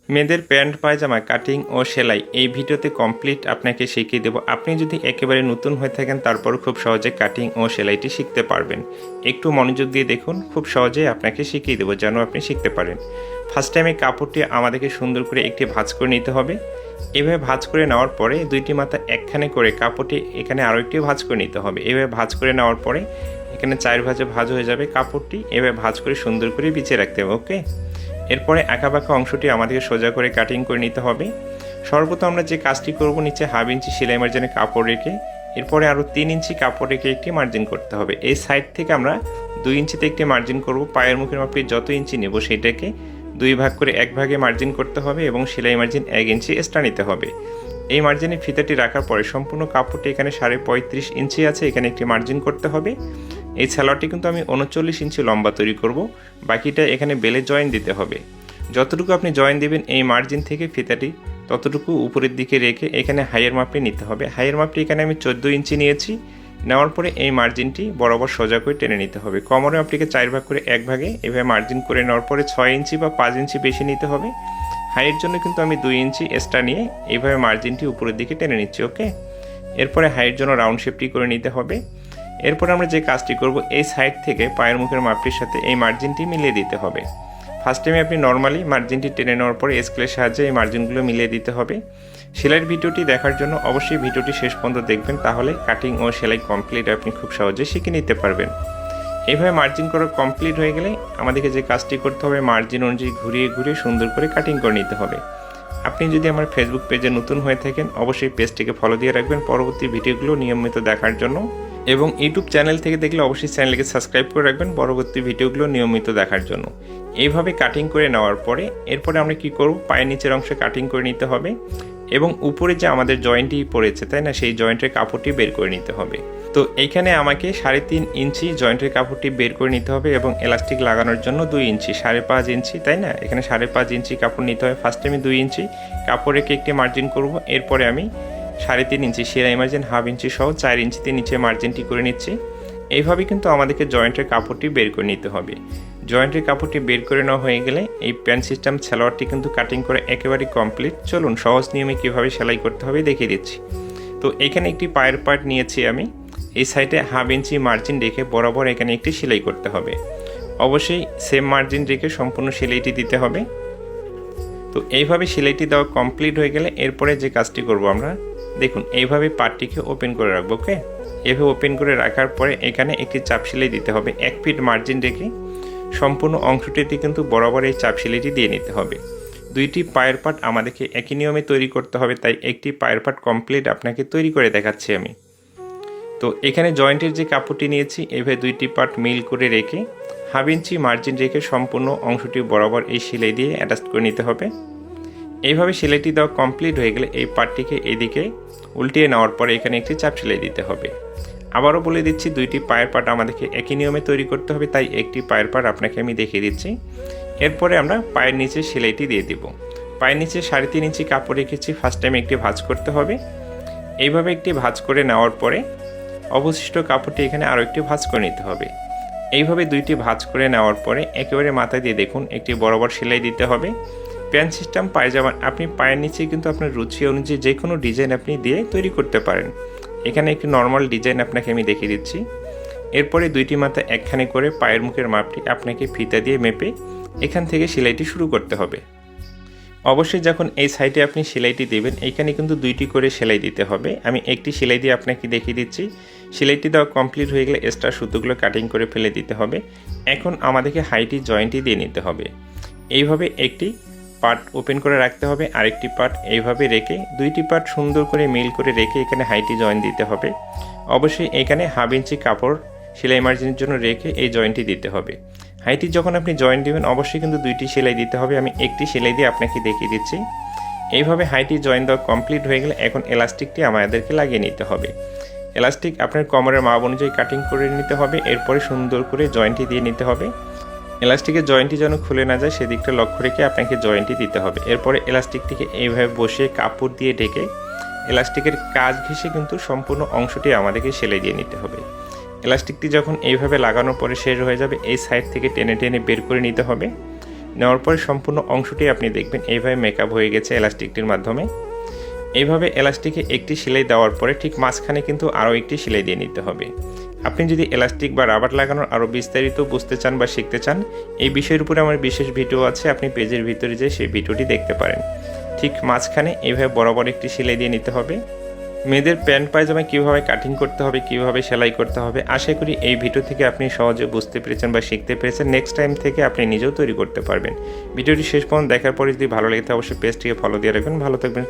মেয়েদের প্যান্ট পায়জামা কাটিং ও সেলাই এই ভিডিওতে কমপ্লিট আপনাকে শিখিয়ে দেব। আপনি যদি একেবারে নতুন হয়ে থাকেন তারপরও খুব সহজে কাটিং ও সেলাইটি শিখতে পারবেন। একটু মনোযোগ দিয়ে দেখুন, খুব সহজেই আপনাকে শিখিয়ে দেবো যেন আপনি শিখতে পারেন। ফার্স্ট টাইমে কাপড়টি আমাদেরকে সুন্দর করে একটি ভাঁজ করে নিতে হবে। এভাবে ভাঁজ করে নেওয়ার পরে দুইটি মাথা একখানে করে কাপড়টি এখানে আরও একটি ভাঁজ করে নিতে হবে। এভাবে ভাঁজ করে নেওয়ার পরে এখানে 4 ভাঁজে ভাঁজ হয়ে যাবে কাপড়টি। এভাবে ভাঁজ করে সুন্দর করে বিছিয়ে রাখতে হবে। ওকে, এরপরে আঁকাবাঁকা অংশটি আমাদেরকে সোজা করে কাটিং করে নিতে হবে। সর্বপ্রথম আমরা যে কাজটি করব, নিচে 1/2 ইঞ্চি সেলাই মার্জিনে কাপড় রেখে এরপরে আরও 3 ইঞ্চি কাপড় রেখে একটি মার্জিন করতে হবে। এই সাইড থেকে আমরা 2 ইঞ্চিতে একটি মার্জিন করব। পায়ের মুখের মাপে যত ইঞ্চি নেব সেটাকে 2 ভাগ করে 1 ভাগে মার্জিন করতে হবে এবং সেলাই মার্জিন 1 ইঞ্চি এক্সট্রা নিতে হবে। এই মার্জিনের ফিতাটি রাখার পরে সম্পূর্ণ কাপড়টি এখানে 35.5 ইঞ্চি আছে, এখানে একটি মার্জিন করতে হবে। এই সালোয়ারটি কিন্তু আমি 39 ইঞ্চি লম্বা তৈরি করব, বাকিটা এখানে বেলে জয়েন দিতে হবে। যতটুকু আপনি জয়েন দিবেন এই মার্জিন থেকে ফিতাটি ততটুকু উপরের দিকে রেখে এখানে হাইয়ের মাপটি নিতে হবে। হাইয়ের মাপটি এখানে আমি 14 ইঞ্চি নিয়েছি। নেওয়ার পরে এই মার্জিনটি বরাবর সোজা করে টেনে নিতে হবে। কোমরের মাপটিকে 4 ভাগ করে 1 ভাগে এভাবে মার্জিন করে নেওয়ার পরে 6 ইঞ্চি বা 5 ইঞ্চি বেশি নিতে হবে। হাইয়ের জন্য কিন্তু আমি 2 ইঞ্চি এক্সট্রা নিয়ে এইভাবে মার্জিনটি উপরের দিকে টেনে নিচ্ছি। ওকে, এরপরে হাইয়ের জন্য রাউন্ড শেপটি করে নিতে হবে। এরপর আমরা যে কাজটি করব, এই সাইড থেকে পায়ের মুখের মাপটির সাথে এই মার্জিনটি মিলিয়ে দিতে হবে। ফার্স্ট টাইমে আপনি নর্মালি মার্জিনটি টেনে নেওয়ার পরে স্কেলের সাহায্যে এই মার্জিনগুলো মিলিয়ে দিতে হবে। সেলাইয়ের ভিডিওটি দেখার জন্য অবশ্যই ভিডিওটি শেষ পর্যন্ত দেখবেন, তাহলে কাটিং ও সেলাই কমপ্লিট আপনি খুব সহজে শিখে নিতে পারবেন। এইভাবে মার্জিন করা কমপ্লিট হয়ে গেলে আমাদেরকে যে কাজটি করতে হবে, মার্জিন অনুযায়ী ঘুরিয়ে ঘুরিয়ে সুন্দর করে কাটিং করে নিতে হবে। আপনি যদি আমার ফেসবুক পেজে নতুন হয়ে থাকেন অবশ্যই পেজটিকে ফলো দিয়ে রাখবেন পরবর্তী ভিডিওগুলো নিয়মিত দেখার জন্য, এবং ইউটিউব চ্যানেল থেকে দেখলে অবশ্যই চ্যানেলকে সাবস্ক্রাইব করে রাখবেন পরবর্তী ভিডিওগুলো নিয়মিত দেখার জন্য। এইভাবে কাটিং করে নেওয়ার পরে এরপরে আমরা কি করব, পায়ের নিচের অংশে কাটিং করে নিতে হবে এবং উপরে যে আমাদের জয়েন্টটি পড়েছে তাই না, সেই জয়েন্টের কাপড়টি বের করে নিতে হবে। তো এইখানে আমাকে 3.5 ইঞ্চি জয়েন্টের কাপড়টি বের করে নিতে হবে এবং এলাস্টিক লাগানোর জন্য 2 ইঞ্চি, 5.5 ইঞ্চি তাই না, এখানে 5.5 ইঞ্চি কাপড় নিতে হবে। ফার্স্টে আমি 2 ইঞ্চি কাপড় রেখে একটি মার্জিন করব। এরপরে আমি 3.5 ইঞ্চি সেলাই মার্জিন 1/2 ইঞ্চি সহ 4 ইঞ্চিতে নিচে মার্জিনটি করে নিচ্ছি। এইভাবে কিন্তু আমাদেরকে জয়েন্টের কাপড়টি বের করে নিতে হবে। জয়েন্টের কাপড়টি বের করে নেওয়া হয়ে গেলে এই প্যান্ট সিস্টেম সালোয়ারটি কিন্তু কাটিং করে একেবারেই কমপ্লিট। চলুন সহজ নিয়মে কীভাবে সেলাই করতে হবে দেখিয়ে দিচ্ছি। তো এখানে একটি পায়ের পার্ট নিয়েছি আমি, এই সাইডে 1/2 ইঞ্চি মার্জিন রেখে বরাবর এখানে একটি সেলাই করতে হবে। অবশ্যই সেম মার্জিন রেখে সম্পূর্ণ সেলাইটি দিতে হবে। তো এইভাবে সেলাইটি দেওয়া কমপ্লিট হয়ে গেলে এরপরে যে কাজটি করব আমরা, দেখুন এইভাবে পার্টটিকে ওপেন করে রাখবো। ওকে, এভাবে ওপেন করে রাখার পরে এখানে একটি চাপ সেলাই দিতে হবে। 1 ফিট মার্জিন রেখে সম্পূর্ণ অংশটিতে কিন্তু বরাবর এই চাপ সেলাইটি দিয়ে নিতে হবে। দুইটি পায়ের পার্ট আমাদেরকে একই নিয়মে তৈরি করতে হবে, তাই একটি পায়ের পার্ট কমপ্লিট আপনাকে তৈরি করে দেখাচ্ছি আমি। তো এখানে জয়েন্টের যে কাপড়টি নিয়েছি এভাবে দুইটি পার্ট মিল করে রেখে 1/2 ইঞ্চি মার্জিন রেখে সম্পূর্ণ অংশটি বরাবর এই সেলাই দিয়ে অ্যাটাচ করে নিতে হবে। এইভাবে সেলাইটি দেওয়া কমপ্লিট হয়ে গেলে এই পার্টটিকে এদিকে উল্টিয়ে নেওয়ার পরে এখানে একটি চাপ সেলাই দিতে হবে। আবারও বলে দিচ্ছি, দুইটি পায়ের পার্ট আমাদেরকে একই নিয়মে তৈরি করতে হবে, তাই একটি পায়ের পার্ট আপনাকে আমি দেখিয়ে দিচ্ছি। এরপরে আমরা পায়ের নিচে সেলাইটি দিয়ে দিব। পায়ের নিচে 3.5 ইঞ্চি কাপড় রেখেছি। ফার্স্ট টাইম একটি ভাঁজ করতে হবে। এইভাবে একটি ভাঁজ করে নেওয়ার পরে অবশিষ্ট কাপড়টি এখানে আরও একটি ভাঁজ করে নিতে হবে। এইভাবে দুইটি ভাঁজ করে নেওয়ার পরে একেবারে মাথায় দিয়ে দেখুন একটি বরাবর সেলাই দিতে হবে। প্যান্ট সিস্টেম পায়জামা আপনি পায়ের নিচে কিন্তু আপনার রুচি অনুযায়ী যে কোনো ডিজাইন আপনি দিয়ে তৈরি করতে পারেন। এখানে একটি নর্মাল ডিজাইন আপনাকে আমি দেখিয়ে দিচ্ছি। এরপরে দুইটি মাথা একখানে করে পায়ের মুখের মাপটি আপনাকে ফিতা দিয়ে মেপে এখান থেকে সেলাইটি শুরু করতে হবে। অবশ্যই যখন এই সাইডে আপনি সেলাইটি দেবেন এইখানে কিন্তু 2টি করে সেলাই দিতে হবে। আমি একটি সেলাই দিয়ে আপনাকে দেখিয়ে দিচ্ছি। সেলাইটি দেওয়া কমপ্লিট হয়ে গেলে এক্সট্রা সুতোগুলো কাটিং করে ফেলে দিতে হবে। এখন আমাদেরকে হাইটি জয়েন্টটি দিয়ে নিতে হবে। এইভাবে একটি পার্ট ওপেন করে রাখতে হবে, আরেকটি পার্ট এইভাবে রেখে দুইটি পার্ট সুন্দর করে মিল করে রেখে এখানে হাইটি জয়েন্ট দিতে হবে। অবশ্যই এখানে 1/2 ইঞ্চি কাপড় সেলাই মার্জিনের জন্য রেখে এই জয়েন্টটি দিতে হবে। হাইটি যখন আপনি জয়েন্ট দেবেন অবশ্যই কিন্তু 2টি সেলাই দিতে হবে। আমি একটি সেলাই দিয়ে আপনাকে দেখিয়ে দিচ্ছি। এইভাবে হাইটি জয়েন্ট দেওয়া কমপ্লিট হয়ে গেলে এখন এলাস্টিকটি আমাদেরকে লাগিয়ে নিতে হবে। এলাস্টিক আপনার কোমরের মাপ অনুযায়ী কাটিং করে নিতে হবে। এরপরে সুন্দর করে জয়েন্টটি দিয়ে নিতে হবে। এলাস্টিকের জয়েন্টটি যেন খুলে না যায় সেদিকটা লক্ষ্য রেখে আপনাকে জয়েন্টটি দিতে হবে। এরপরে এলাস্টিকটিকে এইভাবে বসিয়ে কাপড় দিয়ে ঢেকে এলাস্টিকের কাজ ঘেঁষে কিন্তু সম্পূর্ণ অংশটি আমাদেরকে সেলাই দিয়ে নিতে হবে। এলাস্টিকটি যখন এইভাবে লাগানোর পরে শেষ হয়ে যাবে এই সাইড থেকে টেনে টেনে বের করে নিতে হবে। নেওয়ার পরে সম্পূর্ণ অংশটি আপনি দেখবেন এইভাবে মেকআপ হয়ে গেছে এলাস্টিকটির মাধ্যমে। এইভাবে এলাস্টিকে একটি সেলাই দেওয়ার পরে ঠিক মাঝখানে কিন্তু আরও একটি সেলাই দিয়ে নিতে হবে। আপনি যদি এলাস্টিক বা রাবার লাগানোর আরও বিস্তারিত বুঝতে চান বা শিখতে চান, এই বিষয়ের উপরে আমার বিশেষ ভিডিও আছে, আপনি পেজের ভিতরে যেয়ে সেই ভিডিওটি দেখতে পারেন। ঠিক মাঝখানে এইভাবে বরাবর একটি সেলাই দিয়ে নিতে হবে। মেয়েদের প্যান্ট পায়জামায় কীভাবে কাটিং করতে হবে, কীভাবে সেলাই করতে হবে, আশা করি এই ভিডিও থেকে আপনি সহজে বুঝতে পেরেছেন বা শিখতে পেরেছেন। নেক্সট টাইম থেকে আপনি নিজেও তৈরি করতে পারবেন। ভিডিওটি শেষ পর্যন্ত দেখার পরে যদি ভালো লেগে থাকে অবশ্যই পেজটিকে ফলো দিয়ে রাখবেন। ভালো থাকবেন।